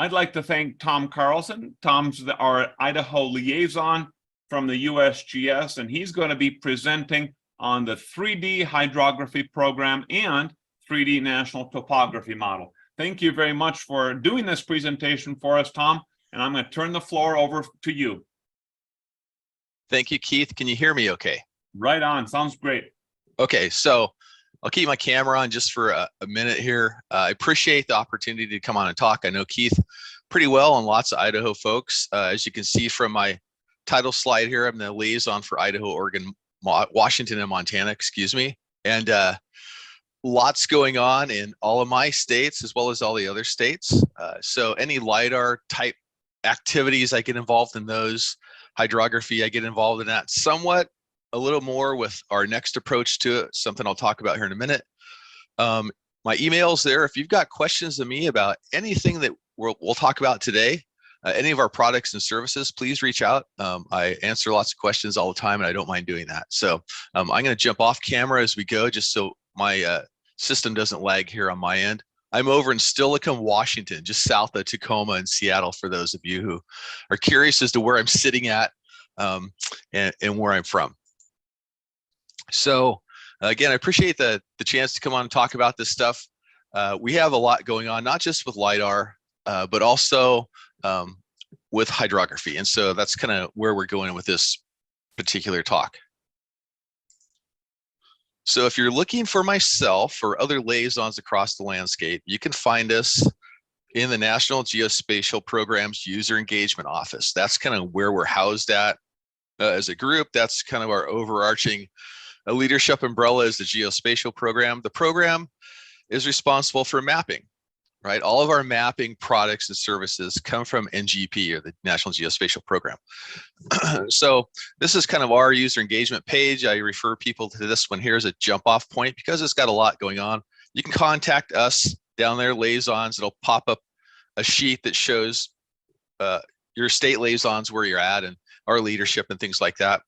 I'd like to thank Tom Carlson. Tom's our Idaho liaison from the USGS, and he's going to be presenting on the 3D hydrography program and 3D National Topography Model. Thank you very much for doing this presentation for us, Tom, and I'm going to turn the floor over to you. Thank you, Keith. Can you hear me okay? Right on. Sounds great. Okay, so I'll keep my camera on just for a minute here. I appreciate the opportunity to come on and talk. I know Keith pretty well and lots of Idaho folks. As you can see from my title slide here, I'm the liaison for Idaho, Oregon, Washington, and Montana, excuse me. And lots going on in all of my states as well as all the other states. So any LiDAR type activities, I get involved in those. Hydrography, I get involved in that somewhat, a little more with our next approach to it, something I'll talk about here in a minute. My email's there. If you've got questions to me about anything that we'll talk about today, any of our products and services, please reach out. I answer lots of questions all the time, and I don't mind doing that. So I'm going to jump off camera as we go, just so my system doesn't lag here on my end. I'm over in Stillicum, Washington, just south of Tacoma and Seattle, for those of you who are curious as to where I'm sitting at and where I'm from. So again, I appreciate the chance to come on and talk about this stuff. We have a lot going on, not just with LiDAR, but also with hydrography. And so that's kind of where we're going with this particular talk. So if you're looking for myself or other liaisons across the landscape, you can find us in the National Geospatial Program's User Engagement Office. That's kind of where we're housed at as a group. That's kind of our overarching leadership umbrella is the Geospatial Program. The program is responsible for mapping, right? All of our mapping products and services come from NGP, or the National Geospatial Program. So this is kind of our user engagement page. I refer people to this one here as a jump off point because it's got a lot going on. You can contact us down there, liaisons. It'll pop up a sheet that shows your state liaisons, where you're at, and our leadership and things like that.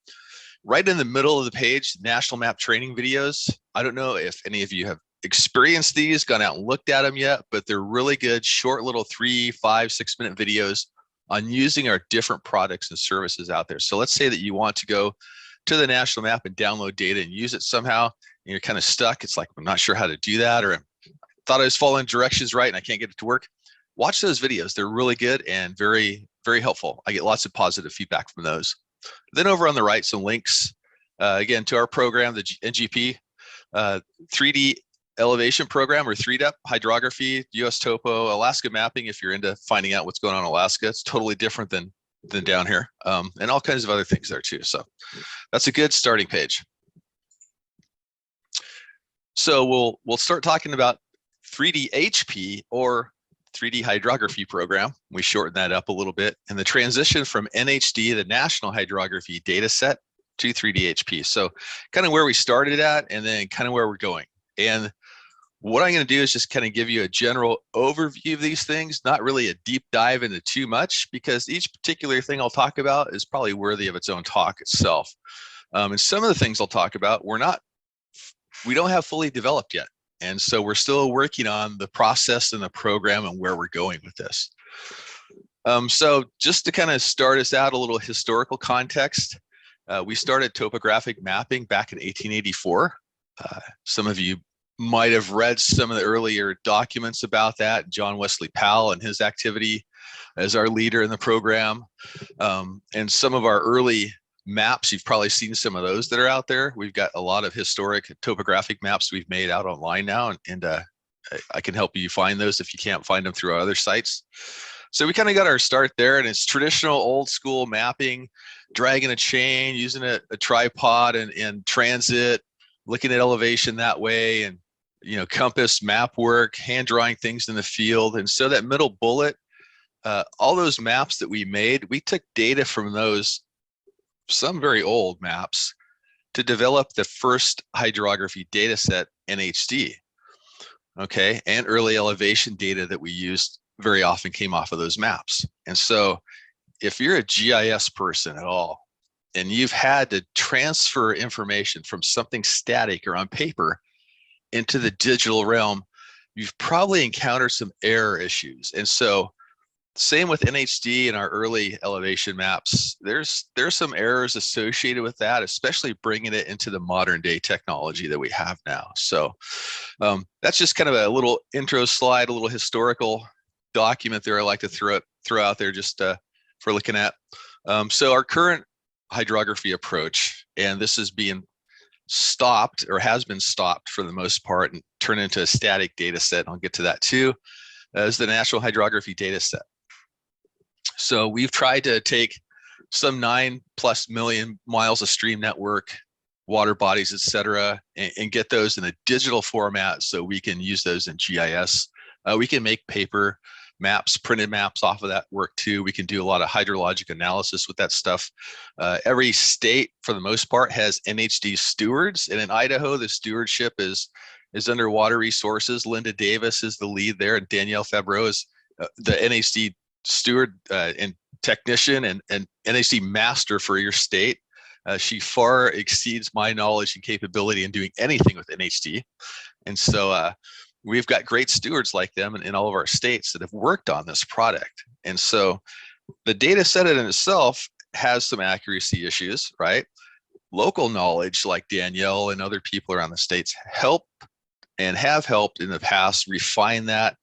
Right in the middle of the page, national map training videos. I don't know if any of you have experienced these, gone out and looked at them yet, but they're really good, short little 3, 5, 6 minute videos on using our different products and services out there. So let's say that you want to go to the national map and download data and use it somehow, and you're kind of stuck. It's like, I'm not sure how to do that, or I thought I was following directions right and I can't get it to work. Watch those videos. They're really good and very, very helpful. I get lots of positive feedback from those. Then over on the right, some links, again, to our program, the NGP 3D elevation program, or 3DEP, hydrography, US topo, Alaska mapping. If you're into finding out what's going on in Alaska, it's totally different than down here, and all kinds of other things there too. So that's a good starting page. So we'll start talking about 3D HP, or 3D hydrography program. We shorten that up a little bit, and the transition from NHD, the National Hydrography Dataset, to 3D HP. So kind of where we started at, and then kind of where we're going. And what I'm going to do is just kind of give you a general overview of these things, not really a deep dive into too much, because each particular thing I'll talk about is probably worthy of its own talk itself. And some of the things I'll talk about, we don't have fully developed yet. And so we're still working on the process and the program and where we're going with this. So just to kind of start us out, a little historical context. We started topographic mapping back in 1884. Some of you might have read some of the earlier documents about that. John Wesley Powell and his activity as our leader in the program. And some of our early maps, you've probably seen some of those that are out there. We've got a lot of historic topographic maps we've made out online now, and I can help you find those if you can't find them through our other sites. So we kind of got our start there, and it's traditional old school mapping, dragging a chain, using a tripod and transit, looking at elevation that way, and compass, map work, hand drawing things in the field. And so that middle bullet, all those maps that we made, we took data from those, some very old maps, to develop the first hydrography data set, NHD. Okay, and early elevation data that we used very often came off of those maps. And so if you're a GIS person at all, and you've had to transfer information from something static or on paper into the digital realm, you've probably encountered some error issues. And so Same with NHD and our early elevation maps. There's some errors associated with that, especially bringing it into the modern day technology that we have now. So that's just kind of a little intro slide, a little historical document there I like to throw out there just for looking at. So our current hydrography approach, and this is being stopped or has been stopped for the most part and turned into a static data set, I'll get to that too, is the National Hydrography Dataset. So we've tried to take some 9+ million miles of stream network, water bodies, et cetera, and get those in a digital format so we can use those in GIS. We can make paper maps, printed maps off of that work too. We can do a lot of hydrologic analysis with that stuff. Every state, for the most part, has NHD stewards, and in Idaho, the stewardship is under Water Resources. Linda Davis is the lead there, and Danielle Fabreau is the NHD steward and technician and NHD master for your state. She far exceeds my knowledge and capability in doing anything with NHD. And so we've got great stewards like them in all of our states that have worked on this product. And so the data set in itself has some accuracy issues, right? Local knowledge like Danielle and other people around the states help and have helped in the past refine that,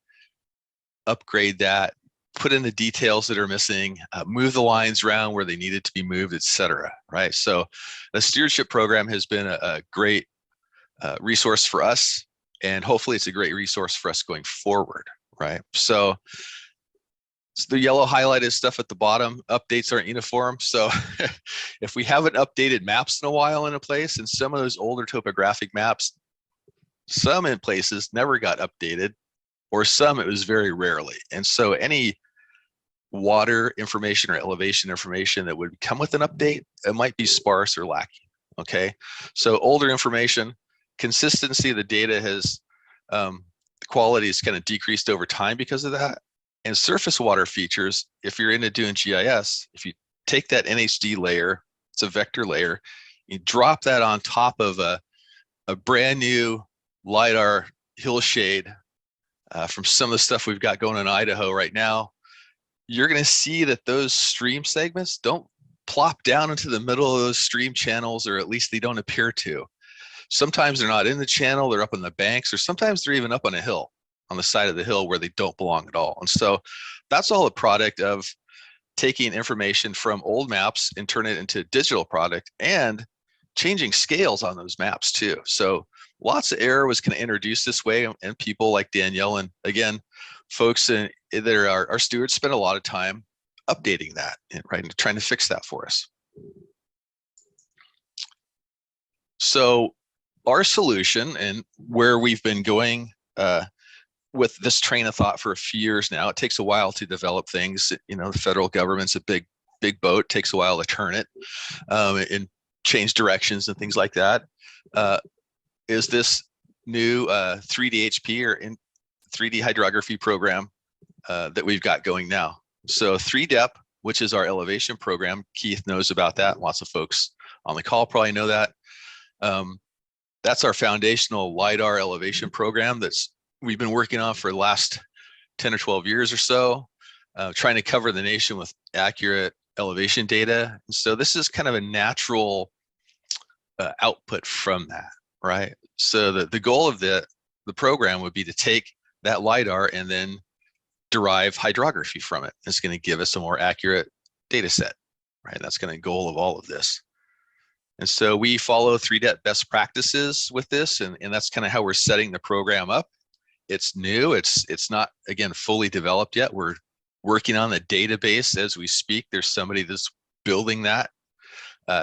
upgrade that, put in the details that are missing, move the lines around where they needed to be moved, et cetera, right? So the stewardship program has been a great resource for us, and hopefully it's a great resource for us going forward, right? So the yellow highlighted stuff at the bottom, updates aren't uniform. So if we haven't updated maps in a while in a place, and some of those older topographic maps, some in places never got updated, or some it was very rarely. And so any water information or elevation information that would come with an update, it might be sparse or lacking, okay? So older information, consistency of the data has, the quality has kind of decreased over time because of that. And surface water features, if you're into doing GIS, if you take that NHD layer, it's a vector layer, you drop that on top of a brand new LiDAR hillshade from some of the stuff we've got going in Idaho right now, you're going to see that those stream segments don't plop down into the middle of those stream channels, or at least they don't appear to. Sometimes they're not in the channel, they're up on the banks, or sometimes they're even up on a hill, on the side of the hill where they don't belong at all. And so that's all a product of taking information from old maps and turn it into a digital product, and changing scales on those maps too. So lots of error was kind of introduced this way, and people like Danielle and again, folks that are our stewards spend a lot of time updating that, right, and trying to fix that for us. So our solution, and where we've been going with this train of thought for a few years now, it takes a while to develop things. You know, the federal government's a big boat, it takes a while to turn it and change directions and things like that. Is this new 3D HP or 3D hydrography program that we've got going now. So 3DEP, which is our elevation program, Keith knows about that. Lots of folks on the call probably know that. That's our foundational LiDAR elevation program we've been working on for the last 10 or 12 years or so, trying to cover the nation with accurate elevation data. And so this is kind of a natural output from that, right? So the goal of the program would be to take that LiDAR and then derive hydrography from it. It's going to give us a more accurate data set, right? That's going to be the goal of all of this. And so we follow 3DEP best practices with this, and that's kind of how we're setting the program up. It's new, it's not, again, fully developed yet. We're working on the database as we speak. There's somebody that's building that.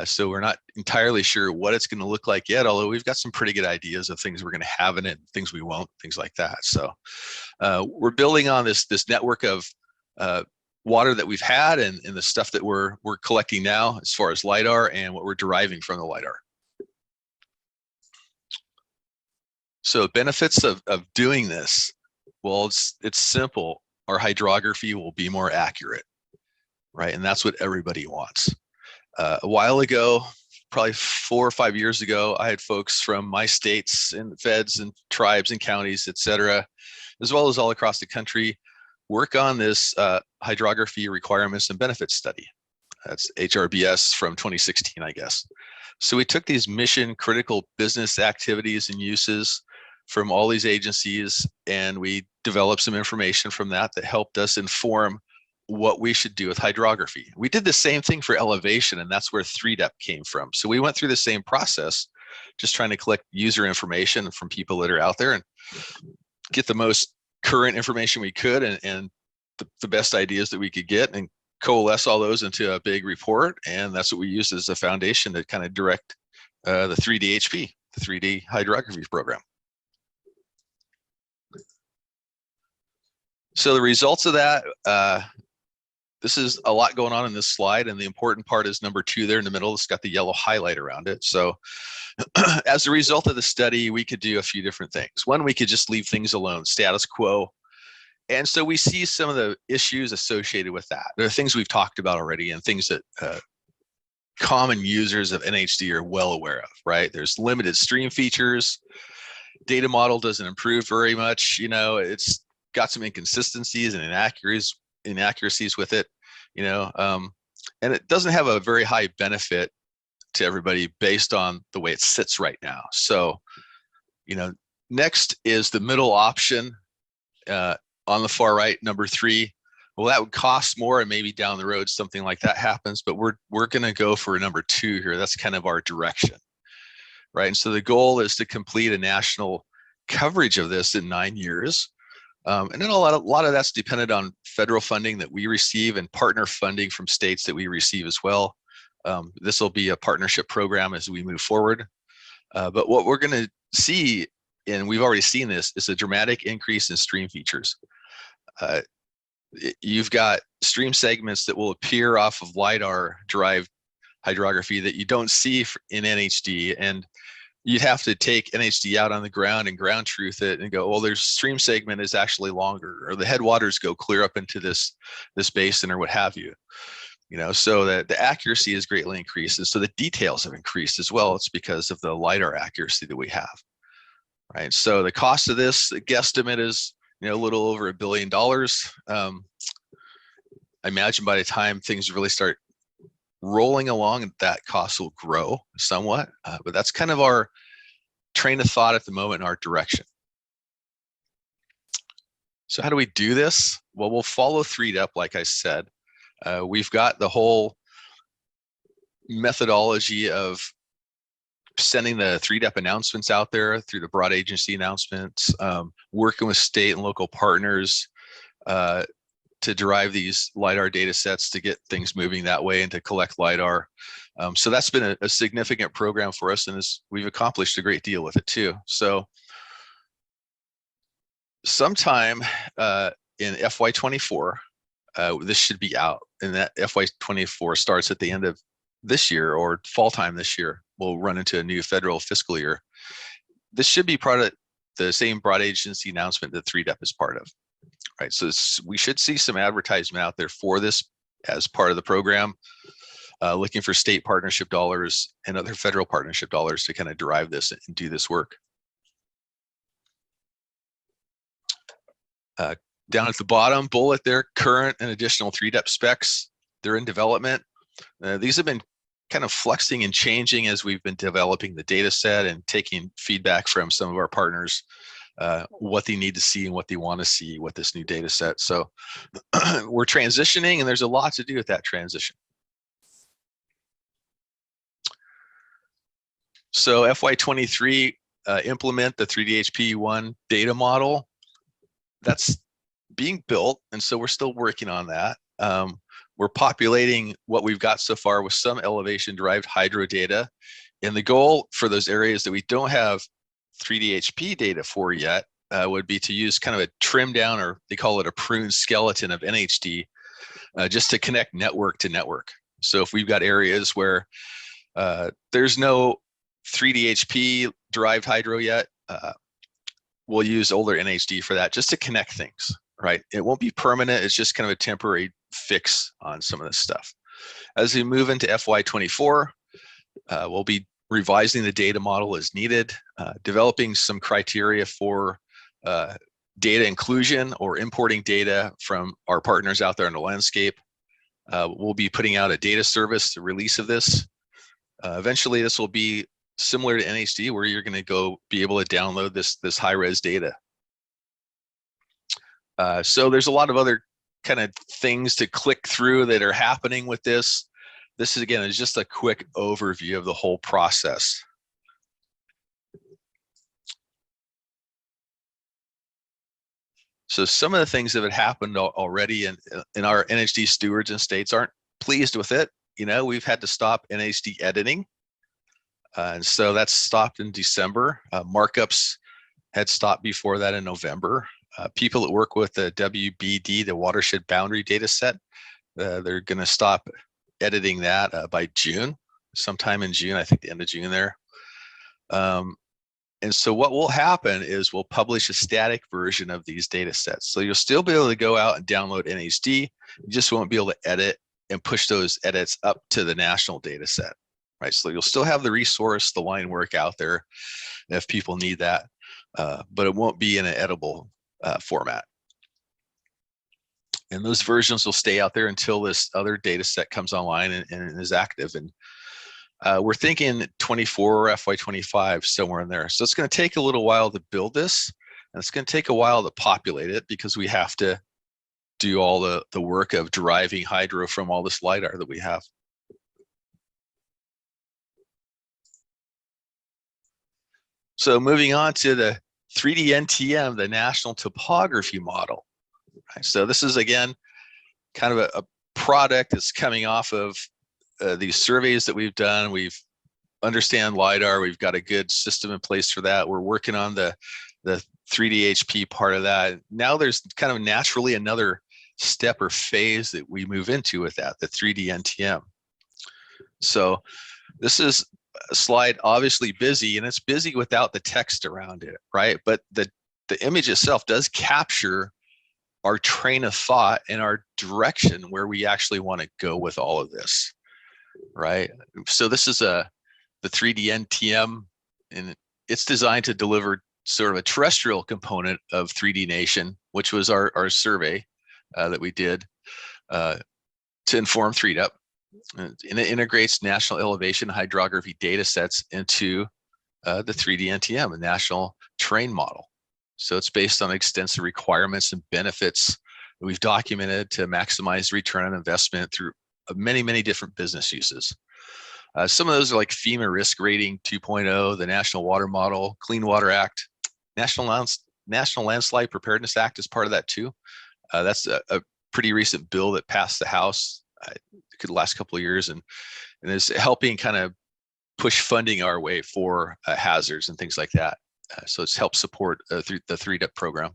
So we're not entirely sure what it's going to look like yet, although we've got some pretty good ideas of things we're going to have in it, things we won't, things like that. So we're building on this network of water that we've had and the stuff that we're collecting now as far as LiDAR and what we're deriving from the LiDAR. So benefits of doing this, well, it's simple. Our hydrography will be more accurate, right? And that's what everybody wants. A while ago, probably 4 or 5 years ago, I had folks from my states and feds and tribes and counties, et cetera, as well as all across the country, work on this hydrography requirements and benefits study. That's HRBS from 2016, I guess. So we took these mission critical business activities and uses from all these agencies, and we developed some information from that that helped us inform what we should do with hydrography. We did the same thing for elevation, and that's where 3DEP came from. So we went through the same process, just trying to collect user information from people that are out there and get the most current information we could and the best ideas that we could get and coalesce all those into a big report. And that's what we used as a foundation to kind of direct the 3D-HP, the 3D hydrography program. So the results of that, this is a lot going on in this slide, and the important part is number 2 there in the middle. It's got the yellow highlight around it. So as a result of the study, we could do a few different things. One, we could just leave things alone, status quo. And so we see some of the issues associated with that. There are things we've talked about already and things that common users of NHD are well aware of, right? There's limited stream features. Data model doesn't improve very much. You know, it's got some inconsistencies and inaccuracies with it, you know, and it doesn't have a very high benefit to everybody based on the way it sits right now. So, you know, next is the middle option on the far right, number 3. Well, that would cost more, and maybe down the road something like that happens, but we're going to go for number 2 here. That's kind of our direction, right? And so the goal is to complete a national coverage of this in 9 years. And then a lot of that's dependent on federal funding that we receive and partner funding from states that we receive as well. This will be a partnership program as we move forward. But what we're going to see, and we've already seen this, is a dramatic increase in stream features. You've got stream segments that will appear off of LiDAR derived hydrography that you don't see in NHD, and you'd have to take NHD out on the ground and ground truth it and go, well, their stream segment is actually longer, or the headwaters go clear up into this basin or what have you. You know, so that the accuracy is greatly increased, and so the details have increased as well. It's because of the LiDAR accuracy that we have, right? So the cost of this, the guesstimate is, you know, a little over $1 billion. I imagine by the time things really start rolling along, that cost will grow somewhat, but that's kind of our train of thought at the moment in our direction. So how do we do this? Well, we'll follow 3DEP, like I said. We've got the whole methodology of sending the 3DEP announcements out there through the broad agency announcements, working with state and local partners to derive these LiDAR data sets to get things moving that way and to collect LiDAR. So that's been a significant program for us, and we've accomplished a great deal with it too. So sometime in FY24, this should be out, and that FY24 starts at the end of this year or fall time this year. We'll run into a new federal fiscal year. This should be part of the same broad agency announcement that 3DEP is part of, right? So we should see some advertisement out there for this as part of the program, looking for state partnership dollars and other federal partnership dollars to kind of derive this and do this work. Down at the bottom bullet there, current and additional 3DEP specs, they're in development. These have been kind of flexing and changing as we've been developing the data set and taking feedback from some of our partners, what they need to see and what they want to see with this new data set. So we're transitioning, and there's a lot to do with that transition. So FY23, implement the 3DHP1 data model. That's being built, and so we're still working on that. We're populating what we've got so far with some elevation derived hydro data, and the goal for those areas that we don't have 3DHP data for yet would be to use kind of a trim down, or they call it a prune skeleton of NHD, just to connect network to network. So if we've got areas where there's no 3DHP derived hydro yet, we'll use older NHD for that, just to connect things, right? It won't be permanent. It's just kind of a temporary fix on some of this stuff. As we move into FY24, we'll be revising the data model as needed, developing some criteria for data inclusion or importing data from our partners out there in the landscape. We'll be putting out a data service, the release of this. Eventually, this will be similar to NHD, where you're going to be able to download this high-res data. So there's a lot of other kind of things to click through that are happening with this. This is, again, is just a quick overview of the whole process. So some of the things that have happened already, and our NHD stewards and states aren't pleased with it. You know, we've had to stop NHD editing. And so that's stopped in December. Markups had stopped before that in November. People that work with the WBD, the watershed boundary data set, they're going to stop editing that by June, sometime in June, I think the end of June there. And so what will happen is we'll publish a static version of these data sets. So you'll still be able to go out and download NHD. You just won't be able to edit and push those edits up to the national data set, right? So you'll still have the resource, the line work out there if people need that, but it won't be in an editable format. And those versions will stay out there until this other data set comes online and is active. And we're thinking 24 or FY25, somewhere in there. So it's going to take a little while to build this, and it's going to take a while to populate it, because we have to do all the work of deriving hydro from all this LiDAR that we have. So moving on to the 3D NTM, the National Topography Model. Right, so this is, again, kind of a product that's coming off of these surveys that we've done. We've understand LiDAR. We've got a good system in place for that. We're working on the 3D HP part of that. Now there's kind of naturally another step or phase that we move into with that, the 3D NTM. So this is a slide, obviously busy, and it's busy without the text around it, right? But the image itself does capture our train of thought and our direction where we actually want to go with all of this, right? So this is the 3D NTM, and it's designed to deliver sort of a terrestrial component of 3D Nation, which was our survey that we did to inform 3DUP. And it integrates national elevation hydrography data sets into the 3D NTM, a national terrain model. So it's based on extensive requirements and benefits that we've documented to maximize return on investment through many, many different business uses. Some of those are like FEMA Risk Rating 2.0, the National Water Model, Clean Water Act, National Landslide Preparedness Act is part of that too. That's a pretty recent bill that passed the House the last couple of years, and is helping kind of push funding our way for hazards and things like that. So it's helped support through the 3DUP program.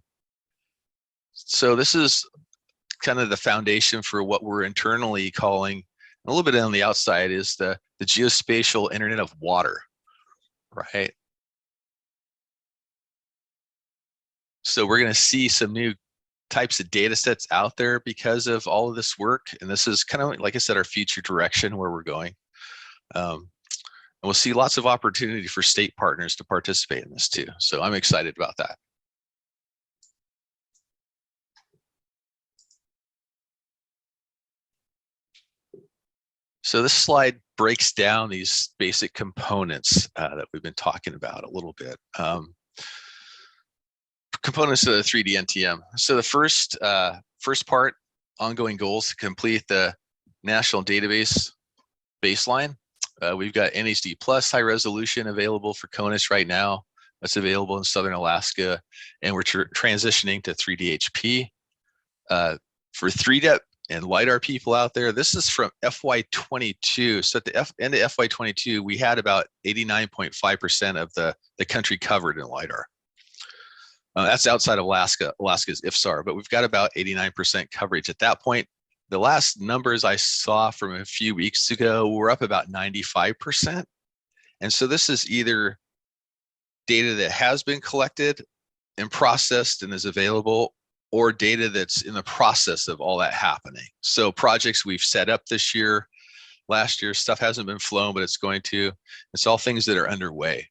So this is kind of the foundation for what we're internally calling, a little bit on the outside, is the geospatial Internet of Water, right? So we're going to see some new types of data sets out there because of all of this work. And this is kind of, like I said, our future direction where we're going. And we'll see lots of opportunity for state partners to participate in this too. So I'm excited about that. So this slide breaks down these basic components that we've been talking about a little bit. Components of the 3D NTM. So the first part, ongoing goals to complete the national database baseline. We've got NHD Plus high resolution available for CONUS right now. That's available in Southern Alaska, and we're transitioning to 3D HP. For 3DUP and LiDAR people out there, this is from FY22. So at the end of FY22, we had about 89.5% of the country covered in LiDAR. That's outside of Alaska's IFSAR, but we've got about 89% coverage at that point. The last numbers I saw from a few weeks ago were up about 95%. And so this is either data that has been collected and processed and is available, or data that's in the process of all that happening. So projects we've set up this year, last year, stuff hasn't been flown, but it's going to. It's all things that are underway.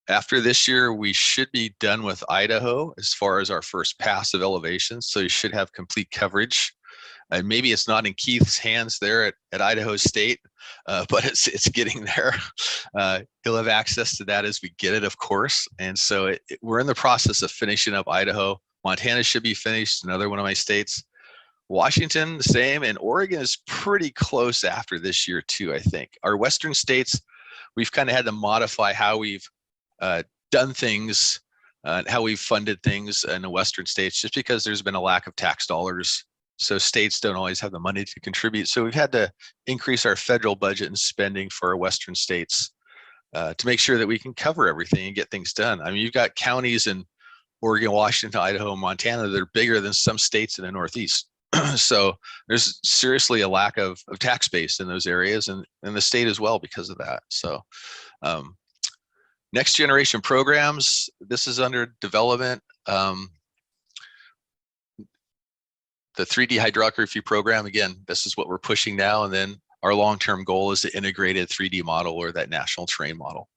After this year, we should be done with Idaho as far as our first pass of elevations. So you should have complete coverage. And maybe it's not in Keith's hands there at Idaho State, but it's getting there. He'll have access to that as we get it, of course. And so we're in the process of finishing up Idaho. Montana should be finished, another one of my states. Washington, the same, and Oregon is pretty close after this year too, I think. Our Western states, we've kind of had to modify how we've done things, how we've funded things in the Western states, just because there's been a lack of tax dollars. So states don't always have the money to contribute. So we've had to increase our federal budget and spending for our Western states to make sure that we can cover everything and get things done. I mean, you've got counties in Oregon, Washington, Idaho, and Montana that are bigger than some states in the Northeast. So there's seriously a lack of tax base in those areas and the state as well because of that. So next generation programs, this is under development. The 3D hydrography program, again, this is what we're pushing now. And then our long-term goal is the integrated 3D model or that national terrain model.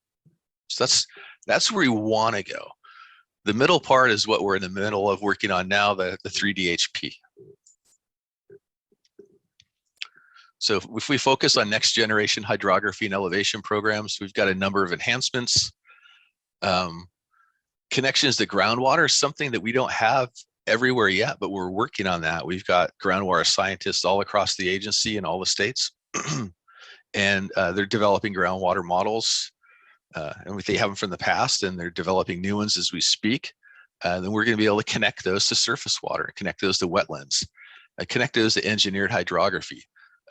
So that's where we want to go. The middle part is what we're in the middle of working on now, the 3D HP. So if we focus on next generation hydrography and elevation programs, we've got a number of enhancements. Connections to groundwater, something that we don't have everywhere yet, but we're working on that. We've got groundwater scientists all across the agency in all the states, and they're developing groundwater models. And they have them from the past, and they're developing new ones as we speak. Then we're going to be able to connect those to surface water, connect those to wetlands, connect those to engineered hydrography.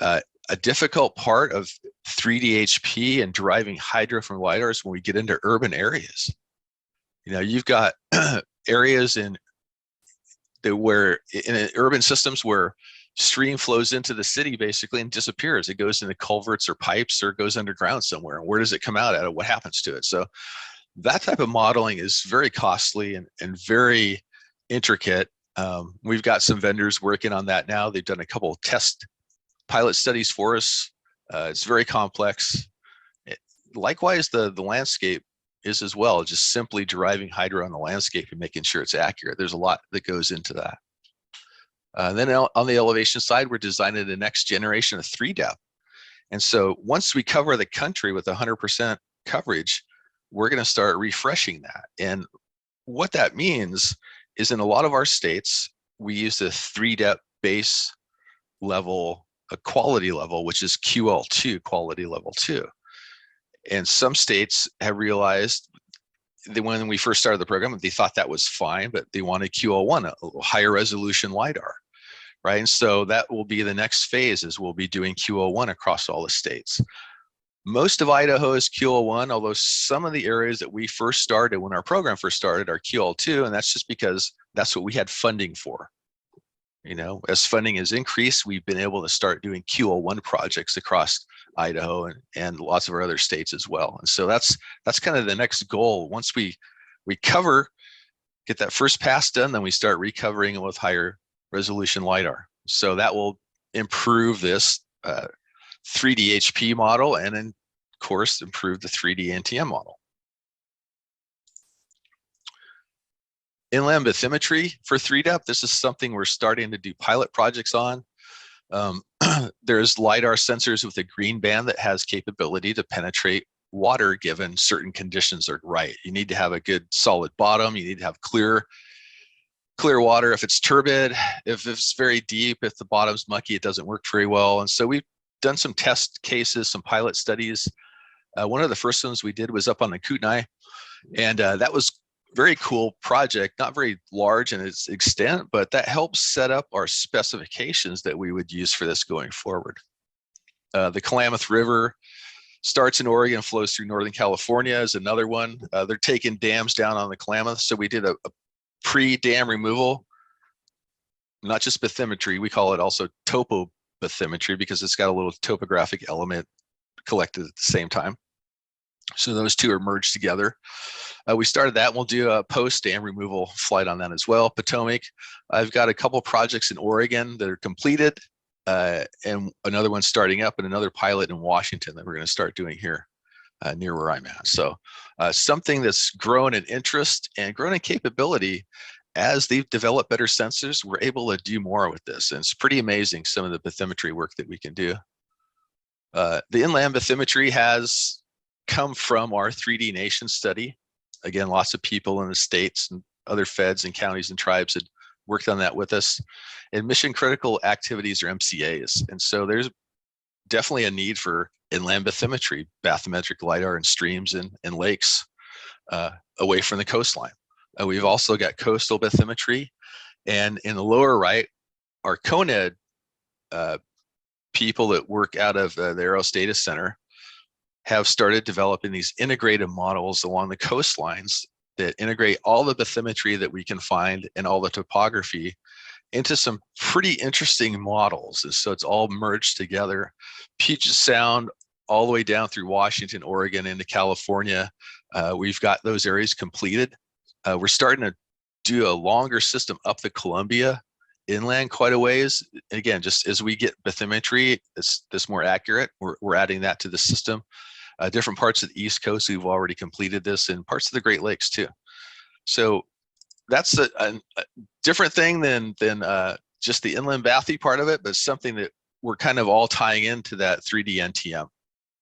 A difficult part of 3D HP and deriving hydro from LiDAR is when we get into urban areas. You know, you've got areas in urban systems where stream flows into the city basically and disappears. It goes into culverts or pipes or goes underground somewhere. And where does it come out at? What happens to it? So that type of modeling is very costly and very intricate. We've got some vendors working on that now. They've done a couple of pilot studies for us. It's very complex. Likewise, the landscape is as well, just simply deriving hydro on the landscape and making sure it's accurate. There's a lot that goes into that. Then on the elevation side, we're designing the next generation of 3-depth. And so once we cover the country with 100% coverage, we're going to start refreshing that. And what that means is in a lot of our states, we use the 3-depth base level, a quality level, which is QL2, quality level 2. And some states have realized that when we first started the program, they thought that was fine, but they wanted QL1, a higher resolution LiDAR, right? And so that will be the next phase, is we'll be doing QL1 across all the states. Most of Idaho is QL1, although some of the areas that we first started, when our program first started, are QL2, and that's just because that's what we had funding for. You know, as funding has increased, we've been able to start doing QL1 projects across Idaho and lots of our other states as well. And so that's kind of the next goal. Once we recover, get that first pass done, then we start recovering it with higher resolution LiDAR. So that will improve this 3D HP model, and then of course improve the 3D NTM model. Inland bathymetry for 3-depth, this is something we're starting to do pilot projects on. There's LiDAR sensors with a green band that has capability to penetrate water given certain conditions are right. You need to have a good solid bottom. You need to have clear water. If it's turbid, if it's very deep, if the bottom's mucky, it doesn't work very well. And so we've done some test cases, some pilot studies. One of the first ones we did was up on the Kootenai, and that was very cool project, not very large in its extent, but that helps set up our specifications that we would use for this going forward. The Klamath River starts in Oregon, flows through Northern California is another one. They're taking dams down on the Klamath. So we did a pre-dam removal, not just bathymetry, we call it also topobathymetry because it's got a little topographic element collected at the same time. So those two are merged together. We started that. We'll do a post-dam removal flight on that as well. Potomac, I've got a couple projects in Oregon that are completed, and another one starting up, and another pilot in Washington that we're going to start doing here near where I'm at. So something that's grown in interest and grown in capability. As they've developed better sensors, we're able to do more with this. And it's pretty amazing, some of the bathymetry work that we can do. The inland bathymetry has come from our 3D nation study. Again, lots of people in the states and other feds and counties and tribes had worked on that with us. And mission critical activities, or MCAs. And so there's definitely a need for inland bathymetry, bathymetric LiDAR in streams and lakes away from the coastline. We've also got coastal bathymetry. And in the lower right, our CONED people that work out of the Eros Data Center have started developing these integrated models along the coastlines that integrate all the bathymetry that we can find and all the topography into some pretty interesting models. And so it's all merged together. Puget Sound all the way down through Washington, Oregon, into California. We've got those areas completed. We're starting to do a longer system up the Columbia inland quite a ways. Again, just as we get bathymetry that's more accurate, we're adding that to the system. Different parts of the East Coast, we've already completed this, and parts of the Great Lakes too. So that's a different thing than just the inland bathy part of it, but something that we're kind of all tying into that 3D NTM.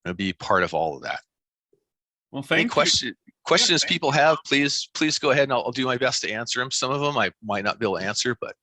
It'll be part of all of that. Well, thank you. Questions people have, please go ahead, and I'll do my best to answer them. Some of them I might not be able to answer, but